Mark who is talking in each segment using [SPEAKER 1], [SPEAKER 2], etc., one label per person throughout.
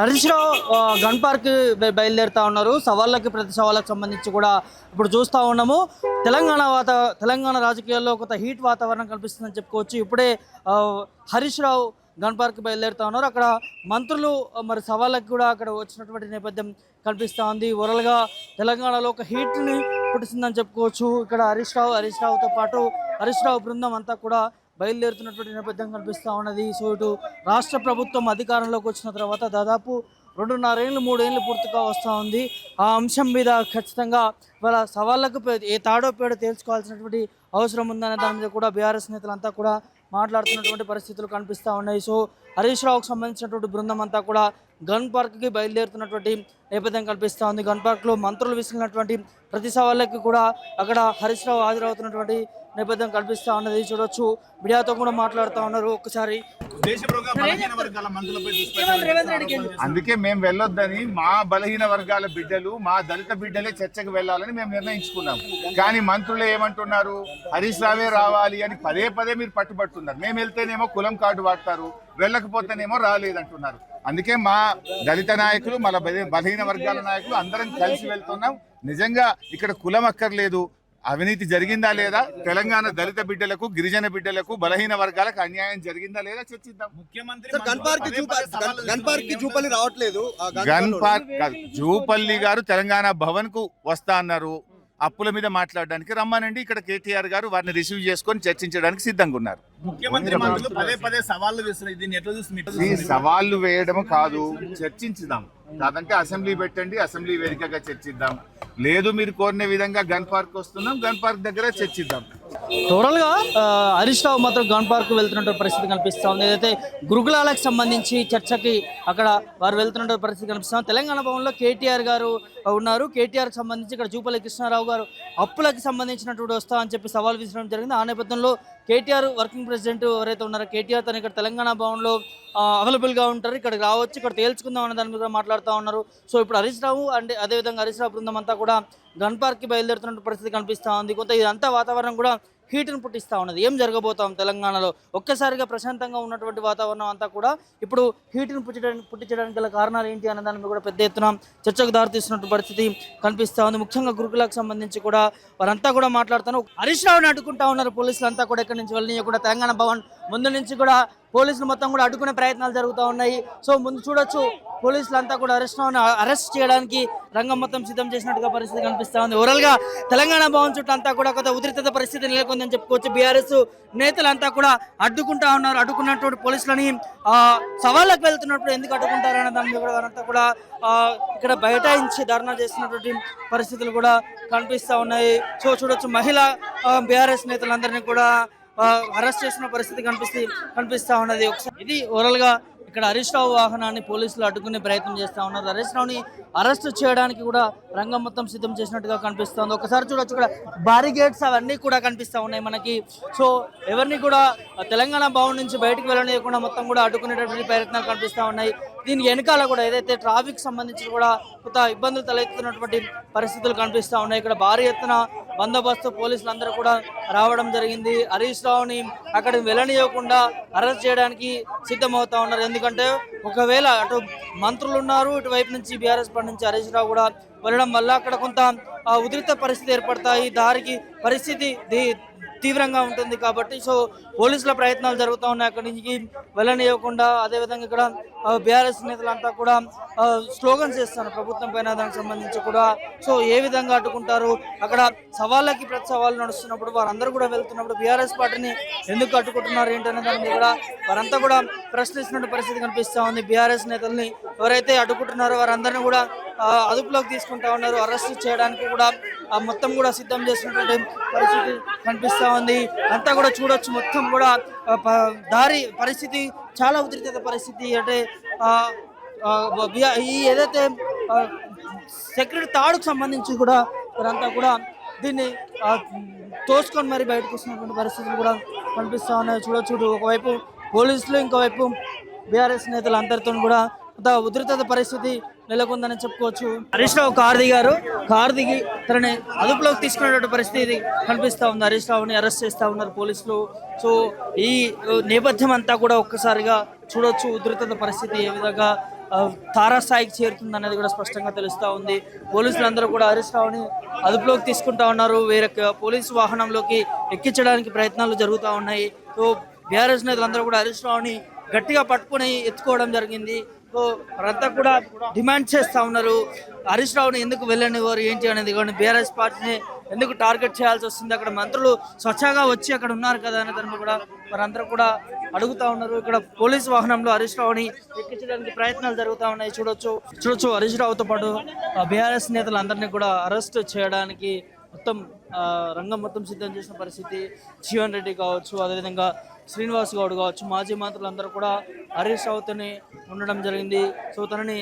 [SPEAKER 1] Harish Rao gun park బయలుదేరుతా ఉన్నారు. సవాళ్ళకి ప్రతి సవాళ్ళకి సంబంధించి కూడా ఇప్పుడు చూస్తూ ఉన్నాము. తెలంగాణ రాజకీయాల్లో కొంత హీట్ వాతావరణం కనిపిస్తుందని చెప్పుకోవచ్చు. ఇప్పుడే హరీష్ రావు గన్ పార్క్ బయలుదేరుతా ఉన్నారు. అక్కడ మంత్రులు మరి సవాళ్ళకి కూడా అక్కడ వచ్చినటువంటి నేపథ్యం కనిపిస్తూ ఉంది. ఓవరాల్గా తెలంగాణలో ఒక హీట్ని పుట్టిస్తుందని చెప్పుకోవచ్చు. ఇక్కడ హరీష్ రావుతో పాటు హరీష్ రావు బృందం అంతా కూడా బయలుదేరుతున్నటువంటి నేపథ్యం కనిపిస్తూ ఉన్నది. సో ఇటు రాష్ట్ర ప్రభుత్వం అధికారంలోకి వచ్చిన తర్వాత దాదాపు 2.5 ఏళ్ళు 3 ఏళ్ళు పూర్తిగా వస్తూ ఉంది. ఆ అంశం మీద ఖచ్చితంగా వాళ్ళ సవాళ్ళకు ఏ తాడో పేడో తేల్చుకోవాల్సినటువంటి అవసరం ఉందనే దాని మీద కూడా బీఆర్ఎస్ నేతలంతా కూడా మాట్లాడుతున్నటువంటి పరిస్థితులు కనిపిస్తూ ఉన్నాయి. సో హరీష్ రావుకు సంబంధించినటువంటి బృందం అంతా కూడా గన్ పార్క్కి బయలుదేరుతున్నటువంటి నేపథ్యం కనిపిస్తూ ఉంది. గన్ పార్క్లో మంత్రులు విసిరినటువంటి ప్రతి సవాళ్ళకి కూడా అక్కడ హరీష్ రావు హాజరవుతున్నటువంటి నేపథ్యం కనిపిస్తూ ఉన్నది. చూడొచ్చు, మీడియాతో కూడా మాట్లాడుతూ ఉన్నారు. ఒక్కసారి
[SPEAKER 2] అందుకే మేము వెళ్ళొద్దని, మా బలహీన వర్గాల బిడ్డలు, మా దళిత బిడ్డలే చర్చకు వెళ్ళాలని మేము నిర్ణయించుకున్నాం. కానీ మంత్రులు ఏమంటున్నారు, హరీష్ రావే రావాలి అని పదే పదే మీరు పట్టుబడుతున్నారు. మేము వెళ్తేనేమో కులం కార్డు వాడతారు, వెళ్ళకపోతేనేమో రాలేదంటున్నారు. అందుకే మా దళిత నాయకులు, మన బలహీన వర్గాల నాయకులు అందరం కలిసి వెళ్తున్నాం. నిజంగా ఇక్కడ కులం అక్కర్లేదు, అవినీతి జరిగిందా లేదా, తెలంగాణ దళిత బిడ్డలకు, గిరిజన బిడ్డలకు, బలహీన వర్గాలకు అన్యాయం జరిగిందా లేదా చర్చిద్దాం. గన్ పార్క్ జూపల్లి గారు తెలంగాణ భవన్ కు వస్తా అన్నారు. అప్పుల మీద మాట్లాడడానికి రమ్మానండి. ఇక్కడ కేటీఆర్ గారు వారిని రిసీవ్ చేసుకొని చర్చించడానికి సిద్ధంగా ఉన్నారు. ఈ సవాళ్లు వేయడం కాదు, చర్చించుదాం. కాదంటే అసెంబ్లీ పెట్టండి, అసెంబ్లీ వేదికగా చర్చిద్దాం. లేదు మీరు కోరిన విధంగా గన్ పార్క్ వస్తున్నాం, గన్ పార్క్ దగ్గర చర్చిద్దాం.
[SPEAKER 1] టోటల్గా హరీష్ రావు మాత్రం గన్ పార్క్ వెళ్తున్న పరిస్థితి కనిపిస్తూ ఉంది. ఏదైతే గురుకులాలకు సంబంధించి చర్చకి అక్కడ వారు వెళ్తున్న పరిస్థితి కనిపిస్తుంది. తెలంగాణ భవన్లో కేటీఆర్ గారు ఉన్నారు. కేటీఆర్కి సంబంధించి ఇక్కడ జూపల్లి కృష్ణారావు గారు అప్పులకి సంబంధించినటువంటి వస్తా అని చెప్పి సవాల్ విసరడం జరిగింది. ఆ నేపథ్యంలో కేటీఆర్ వర్కింగ్ ప్రెసిడెంట్ ఎవరైతే ఉన్నారో కేటీఆర్ తను ఇక్కడ తెలంగాణ భవన్లో అవైలబుల్గా ఉంటారు, ఇక్కడికి రావచ్చు, ఇక్కడ తేల్చుకుందాం అనే దాని మీద మాట్లాడుతూ ఉన్నారు. సో ఇప్పుడు హరీష్ రావు అండ్ అదేవిధంగా హరీష్ రావు బృందం అంతా కూడా గన్ పార్క్కి బయలుదేరుతున్న పరిస్థితి కనిపిస్తూ ఉంది. కొంత ఇదంతా వాతావరణం కూడా హీట్ను పుట్టిస్తూ ఉన్నది. ఏం జరగబోతాం తెలంగాణలో, ఒక్కసారిగా ప్రశాంతంగా ఉన్నటువంటి వాతావరణం అంతా కూడా ఇప్పుడు హీట్ను పుట్టించడానికి గల కారణాలు ఏంటి అనే దాని మీద కూడా పెద్ద ఎత్తున చర్చకు దారితీస్తున్నటువంటి పరిస్థితి కనిపిస్తూ ఉంది. ముఖ్యంగా గురుకులకు సంబంధించి కూడా వారంతా కూడా మాట్లాడుతాను. హరీష్ రావుని అడ్డుకుంటా ఉన్నారు పోలీసులు అంతా కూడా. ఇక్కడి నుంచి వెళ్ళనీయకుండా తెలంగాణ భవన్ ముందు నుంచి కూడా పోలీసులు మొత్తం కూడా అడ్డుకునే ప్రయత్నాలు జరుగుతూ ఉన్నాయి. సో ముందు చూడొచ్చు, పోలీసులంతా కూడా అరెస్ట్ చేయడానికి రంగం మొత్తం సిద్ధం చేసినట్టుగా పరిస్థితి కనిపిస్తూ ఉంది. ఓవరాల్గా తెలంగాణ భవన్ చుట్టూ అంతా కూడా కొంత ఉద్రిక్తత పరిస్థితి నెలకొందని చెప్పుకోవచ్చు. బీఆర్ఎస్ నేతలంతా కూడా అడ్డుకుంటా ఉన్నారు. అడ్డుకున్నటువంటి పోలీసులని సవాళ్ళకు వెళ్తున్నప్పుడు ఎందుకు అడ్డుకుంటారనే దాని మీద కూడా వారంతా కూడా ఇక్కడ బైఠాయించి ధర్నా చేస్తున్నటువంటి పరిస్థితులు కూడా కనిపిస్తూ ఉన్నాయి. సో చూడొచ్చు, మహిళా బీఆర్ఎస్ నేతలందరినీ కూడా అరెస్ట్ చేసిన పరిస్థితి కనిపిస్తూ ఉన్నది. ఇది ఓవరాల్గా ఇక్కడ హరీష్ రావు వాహనాన్ని పోలీసులు అడ్డుకునే ప్రయత్నం చేస్తూ ఉన్నారు. హరీష్ రావుని అరెస్ట్ చేయడానికి కూడా రంగం మొత్తం సిద్ధం చేసినట్టుగా కనిపిస్తుంది. ఒకసారి చూడొచ్చు, ఇక్కడ బారిగేట్స్ అవన్నీ కూడా కనిపిస్తూ ఉన్నాయి మనకి. సో ఎవరిని కూడా తెలంగాణ భవన్ నుంచి బయటకు వెళ్ళనీయకుండా మొత్తం కూడా అడ్డుకునేటటువంటి ప్రయత్నాలు కనిపిస్తూ ఉన్నాయి. దీనికి వెనకాల కూడా ఏదైతే ట్రాఫిక్ సంబంధించి కూడా కొంత ఇబ్బందులు తలెత్తుతున్నటువంటి పరిస్థితులు కనిపిస్తూ ఉన్నాయి. ఇక్కడ భారీ ఎత్తున బందోబస్తు పోలీసులు అందరూ కూడా రావడం జరిగింది. హరీష్ రావుని అక్కడికి వెళ్ళనీయకుండా అరెస్ట్ చేయడానికి సిద్ధమవుతా ఉన్నారు. ఎందుకంటే ఒకవేళ అటు మంత్రులు ఉన్నారు, ఇటువైపు నుంచి బీఆర్ఎస్ పార్టీ నుంచి హరీష్ రావు కూడా వెళ్ళడం వల్ల అక్కడ కొంత ఉద్రిక్త పరిస్థితి ఏర్పడతాయి. దారికి పరిస్థితి తీవ్రంగా ఉంటుంది కాబట్టి సో పోలీసుల ప్రయత్నాలు జరుగుతూ ఉన్నాయి అక్కడి నుంచి వెళ్ళనివ్వకుండా. అదేవిధంగా ఇక్కడ బీఆర్ఎస్ నేతలంతా కూడా స్లోగన్స్ చేస్తారు ప్రభుత్వం పైన, దానికి సంబంధించి కూడా. సో ఏ విధంగా అడ్డుకుంటారు, అక్కడ సవాళ్ళకి ప్రతి సవాళ్ళు నడుస్తున్నప్పుడు వారందరూ కూడా వెళ్తున్నప్పుడు బీఆర్ఎస్ పార్టీని ఎందుకు అడ్డుకుంటున్నారు ఏంటనే దాని మీద కూడా వారంతా కూడా ప్రశ్నిస్తున్న పరిస్థితి కనిపిస్తూ ఉంది. బీఆర్ఎస్ నేతల్ని ఎవరైతే అడ్డుకుంటున్నారో వారందరినీ కూడా అదుపులోకి తీసుకుంటా ఉన్నారు. అరెస్ట్ చేయడానికి కూడా మొత్తం కూడా సిద్ధం చేసినటువంటి పరిస్థితి కనిపిస్తూ ఉంది. అంతా కూడా చూడొచ్చు, మొత్తం కూడా దారి పరిస్థితి చాలా ఉద్రిక్త పరిస్థితి. అంటే ఈ ఏదైతే సెక్యూరిటీ తాడుకు సంబంధించి కూడా వారంతా కూడా దీన్ని తోసుకొని మరి బయటకు వస్తున్నటువంటి పరిస్థితులు కూడా కనిపిస్తూ ఉన్నాయి. చూడొచ్చు, ఒకవైపు పోలీసులు, ఇంకోవైపు బీఆర్ఎస్ నేతలు అందరితో కూడా ఉద్రిక్త పరిస్థితి నెలకొందని చెప్పుకోవచ్చు. హరీష్ రావు కారు దిగి తనని అదుపులోకి తీసుకునేటువంటి పరిస్థితి కనిపిస్తూ ఉంది. హరీష్ రావుని అరెస్ట్ చేస్తూ ఉన్నారు పోలీసులు. సో ఈ నేపథ్యం అంతా కూడా ఒక్కసారిగా చూడొచ్చు, ఉధృత పరిస్థితి ఏ విధంగా తారాస్థాయికి చేరుతుంది అనేది కూడా స్పష్టంగా తెలుస్తూ ఉంది. పోలీసులందరూ కూడా హరీష్ రావుని అదుపులోకి తీసుకుంటా ఉన్నారు. వేరే పోలీసు వాహనంలోకి ఎక్కించడానికి ప్రయత్నాలు జరుగుతూ ఉన్నాయి. సో బీఆర్ఎస్ నేతలందరూ కూడా హరీష్ రావుని గట్టిగా పట్టుకొని ఎత్తుకోవడం జరిగింది. సో వారంతా కూడా డిమాండ్ చేస్తూ ఉన్నారు, హరీష్ రావుని ఎందుకు వెళ్ళనివ్వరు ఏంటి అనేది. కానీ బీఆర్ఎస్ పార్టీని ఎందుకు టార్గెట్ చేయాల్సి వస్తుంది, అక్కడ మంత్రులు స్వచ్ఛంగా వచ్చి అక్కడ ఉన్నారు కదా అనే దాన్ని కూడా వారందరూ కూడా అడుగుతా ఉన్నారు. ఇక్కడ పోలీసు వాహనంలో హరీష్ రావుని ఎక్కించడానికి ప్రయత్నాలు జరుగుతూ ఉన్నాయి. చూడొచ్చు హరీష్ రావుతో పాటు బీఆర్ఎస్ నేతలందరినీ కూడా అరెస్ట్ చేయడానికి మొత్తం రంగం మొత్తం సిద్ధం చేసిన పరిస్థితి. జీవన్ రెడ్డి కావచ్చు, అదేవిధంగా శ్రీనివాస్ గౌడ్ కావచ్చు, మాజీ మంత్రులందరూ కూడా హరీష్ రావుతోని ఉండడం జరిగింది. సో తనని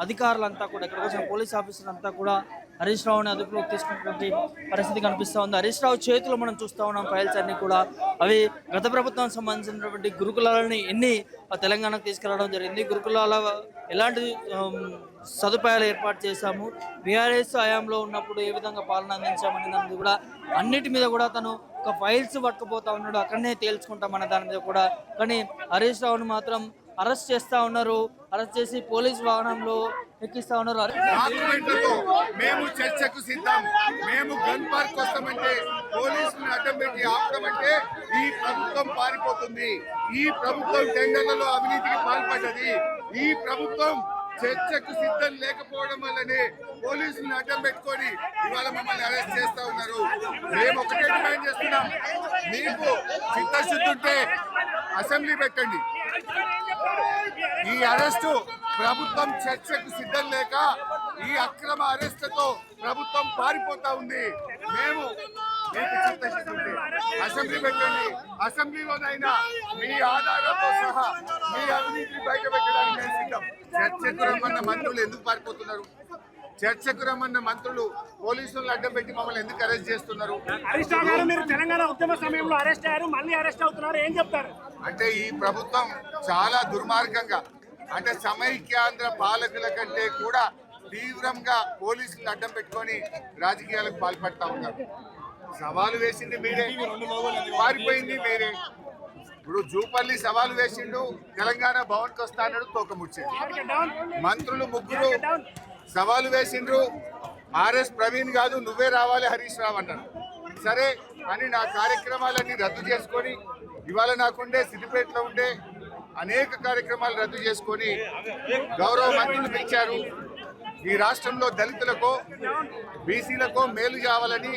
[SPEAKER 1] అధికారులంతా కూడా ఇక్కడికి వచ్చిన పోలీస్ ఆఫీసర్లంతా కూడా హరీష్ రావుని అదుపులోకి తీసుకున్నటువంటి పరిస్థితి కనిపిస్తూ ఉంది. హరీష్ రావు చేతిలో మనం చూస్తూ ఉన్నాం ఫైల్స్ అన్ని కూడా. అవి గత ప్రభుత్వానికి సంబంధించినటువంటి గురుకులాలని తెలంగాణకు తీసుకురావడం జరిగింది. గురుకులాల ఎలాంటి సదుపాయాలు ఏర్పాటు చేశాము, బీఆర్ఎస్ హయాంలో ఉన్నప్పుడు ఏ విధంగా పాలన అందించామనే దాని కూడా అన్నిటి మీద కూడా తను ఒక ఫైల్స్ పట్టుకుపోతా ఉన్నాడు. అక్కడనే తేల్చుకుంటామన్న దాని మీద కూడా. కానీ హరీష్ రావుని మాత్రం అరెస్ట్ చేస్తూ ఉన్నారు. అరెస్ట్ చేసి పోలీస్ వాహనంలో ఎక్కిస్తా ఉన్నారు.
[SPEAKER 2] డాక్యుమెంట్లతో మేము చర్చకు సిద్ధం, మేము గన్ పార్క్ వస్తామంటే పోలీసులను అడ్డం పెట్టి ఆపడమంటే ఈ ప్రభుత్వం పారిపోతుంది. ఈ ప్రభుత్వం టెండర్లలో అవినీతికి పాల్పడ్డది. ఈ ప్రభుత్వం చర్చకు సిద్ధం లేకపోవడం వల్లనే పోలీసులను అడ్డం పెట్టుకొని ఇవాళ మమ్మల్ని అరెస్ట్ చేస్తా ఉన్నారు. మేము ఒకటే డిమాండ్ చేస్తున్నాం, మీకు చిత్తశుద్ధి ఉంటే అసెంబ్లీ పెట్టండి. ఈ అరెస్టు ప్రభుత్వం చర్చకు సిద్ధం లేక ఈ అక్రమ అరెస్టుతో ప్రభుత్వం పారిపోతా ఉంది. మేము మీకు చిత్తశుద్ధి ఉంటే అసెంబ్లీ పెట్టండి. అసెంబ్లీలోనైనా మీ ఆధారాలతో సహా మీ అవినీతిని బయట పెట్టడానికి మేము సిద్ధం. చర్చకు రమ్మన్న మంత్రులు ఎందుకు పారిపోతున్నారు? చర్చకు రమ్మన్న మంత్రులు పోలీసులను అడ్డం పెట్టి మమ్మల్ని ఎందుకు అరెస్ట్ చేస్తున్నారు?
[SPEAKER 3] తెలంగాణ ఉద్యమ సమయంలో అరెస్ట్ అయ్యారు, మళ్ళీ అరెస్ట్ అవుతున్నారు, ఏం చెప్తారు?
[SPEAKER 2] అంటే ఈ ప్రభుత్వం చాలా దుర్మార్గంగా, అంటే సమైక్యాంధ్ర పాలకుల కంటే కూడా తీవ్రంగా పోలీసులను అడ్డం పెట్టుకొని రాజకీయాలకు పాల్పడతా ఉన్నారు. సవాలు వేసింది మీరే, పారిపోయింది మీరే. ఇప్పుడు జూపల్లి సవాలు వేసిండు, తెలంగాణ భవన్కి వస్తా అన్నాడు, తోకముచ్చిండు. మంత్రులు ముగ్గురు సవాలు వేసిండ్రు, ఆర్ఎస్ ప్రవీణ్ కాదు నువ్వే రావాలి హరీష్ రావు అన్నారు. సరే అని నా కార్యక్రమాలన్నీ రద్దు చేసుకొని ఇవాళ నాకుండే సిద్దిపేటలో ఉండే అనేక కార్యక్రమాలు రద్దు చేసుకొని గౌరవ మంత్రులు పిలిచారు. ఈ రాష్ట్రంలో దళితులకో బీసీలకో మేలు కావాలని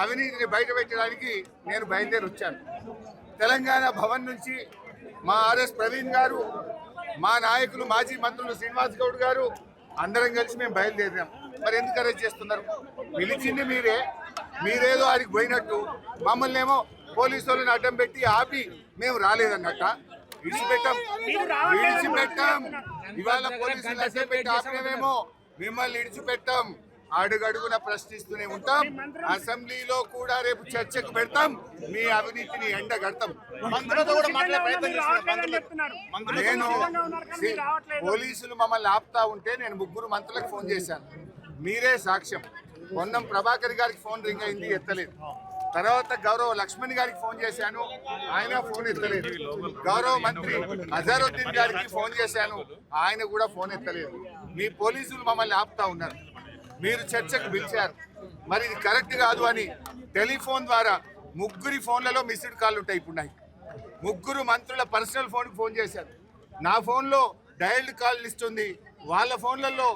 [SPEAKER 2] అవినీతిని బయట పెట్టడానికి నేను బయలుదేరి వచ్చాను. తెలంగాణ భవన్ నుంచి మా ఆర్ఎస్ ప్రవీణ్ గారు, మా నాయకులు మాజీ మంత్రులు శ్రీనివాస్ గౌడ్ గారు అందరం కలిసి మేము బయలుదేరాం. మరి ఎందుకు అరెస్ట్ చేస్తున్నారు? పిలిచింది మీరే, మీరేదో ఆడికి పోయినట్టు మమ్మల్ని ఏమో పోలీసు వాళ్ళని అడ్డం పెట్టి ఆపి మేము రాలేదన్నట్ట. విడిచిపెట్టాం. ఇవాళ పోలీసులు అడ్డం పెట్టి ఆపినమేమో, మిమ్మల్ని విడిచిపెట్టాం. అడుగడుగున ప్రశ్నిస్తూనే ఉంటాం. అసెంబ్లీలో కూడా రేపు చర్చకు పెడతాం, మీ అవినీతిని ఎండగడతాం. నేను పోలీసులు మమ్మల్ని ఆపుతా ఉంటే నేను ముగ్గురు మంత్రులకు ఫోన్ చేశాను, మీరే సాక్ష్యం. పొన్నం ప్రభాకర్ గారికి ఫోన్ రింగ్ అయింది, ఎత్తలేదు. తర్వాత గౌరవ లక్ష్మణ్ గారికి ఫోన్ చేశాను, ఆయన ఫోన్ ఎత్తలేదు. గౌరవ మంత్రి అజరుద్దీన్ గారికి ఫోన్ చేశాను, ఆయన కూడా ఫోన్ ఎత్తలేదు. మీ పోలీసులు మమ్మల్ని ఆపుతా ఉన్నారు. మీరు చర్చకు పిలిచారు, మరి ఇది కరెక్ట్ కాదు అని టెలిఫోన్ ద్వారా ముగ్గురి ఫోన్లలో మిస్డ్ కాల్ ఉంటాయి. ఇప్పుడు నాకు ముగ్గురు మంత్రుల పర్సనల్ ఫోన్కి ఫోన్ చేశారు. నా ఫోన్లో డైల్డ్ కాల్ లిస్ట్ ఉంది, వాళ్ళ ఫోన్లలో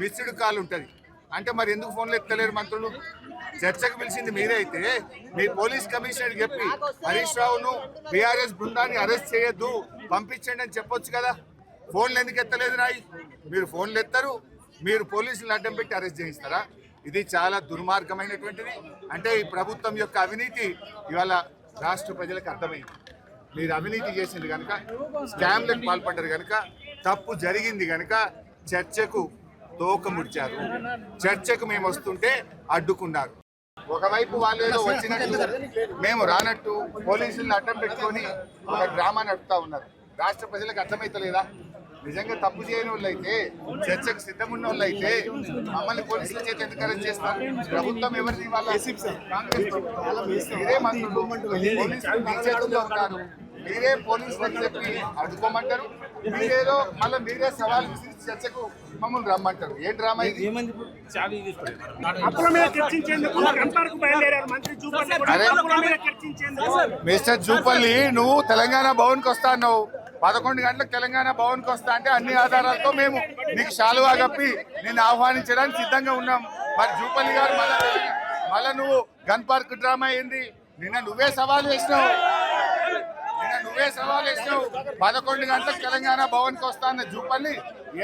[SPEAKER 2] మిస్డ్ కాల్ ఉంటుంది. అంటే మరి ఎందుకు ఫోన్లు ఎత్తలేరు మంత్రులు? చర్చకు పిలిచింది మీరే అయితే మీ పోలీస్ కమిషనర్ చెప్పి హరీష్ రావును బీఆర్ఎస్ బృందాన్ని అరెస్ట్ చేయొద్దు, పంపించండి అని చెప్పొచ్చు కదా. ఫోన్లు ఎందుకు ఎత్తలేదు నాయి? మీరు ఫోన్లు ఎత్తరు, మీరు పోలీసులను అడ్డం పెట్టి అరెస్ట్ చేయిస్తారా? ఇది చాలా దుర్మార్గమైనటువంటిది. అంటే ఈ ప్రభుత్వం యొక్క అవినీతి ఇవాళ రాష్ట్ర ప్రజలకు అర్థమైంది. మీరు అవినీతి చేసింది కనుక, స్కామ్లకు పాల్పడ్డారు కనుక, తప్పు జరిగింది కనుక చర్చకు తోక ముడిచారు. చర్చకు మేము వస్తుంటే అడ్డుకున్నారు. ఒకవైపు వాళ్ళు ఏదో వచ్చినట్టు మేము రానట్టు పోలీసులను అడ్డం పెట్టుకొని ఒక డ్రామా నడుపుతా ఉన్నారు. రాష్ట్ర ప్రజలకు అర్థమైతలేదా? నిజంగా తప్పు చేయని వాళ్ళు అయితే, చర్చకు సిద్ధం ఉన్న వాళ్ళు అయితే మమ్మల్ని పోలీసుల చేత ఎందుకు అరెస్ట్ చేస్తారు? ప్రభుత్వం ఎవరిది? వాళ్ళ కాంగ్రెస్ ప్రభుత్వం. మీరే మంత్రులు, పోలీసులు మీ చేతుల్లో ఉన్నారు. మీరే పోలీసులకు చెప్పి అడ్డుకోమంటారు. మీరేదో మళ్ళీ మీరే సవాల్ విసిరి చర్చకు మమ్మల్ని రమ్మంటారు. ఏం డ్రామా ఇది?
[SPEAKER 3] అప్పుల మీద చర్చించేందుకు గన్ పార్క్ బయలుదేరారు మంత్రి జూపల్లి కూడా.
[SPEAKER 2] అరే.
[SPEAKER 3] అప్పుల మీద చర్చించేందుకు
[SPEAKER 2] మిస్టర్ జూపల్లి, నువ్వు తెలంగాణ భవన్కి వస్తా అన్నావు. 11 గంటలకు తెలంగాణ భవన్కి వస్తా అంటే అన్ని ఆధారాలతో మేము నీకు శాలువా కప్పి నిన్ను ఆహ్వానించడానికి సిద్ధంగా ఉన్నాం. మరి జూపల్లి గారు మళ్ళా నువ్వు గన్ పార్క్ డ్రామా ఏంది? నిన్న నువ్వే సవాల్ వేసినావు. 11 గంటలకు తెలంగాణ భవన్కి వస్తా అన్న జూపల్లి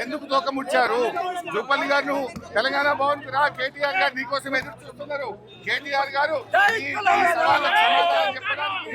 [SPEAKER 2] ఎందుకు తోక ముచ్చారు? జూపల్లి గారు నువ్వు తెలంగాణ భవన్కి రా, కేటీఆర్ గారు నీకోసం ఎదురు చూస్తున్నారు. కేటీఆర్ గారు ఈ సవాళ్ళకు సమాధానం చెప్పడానికి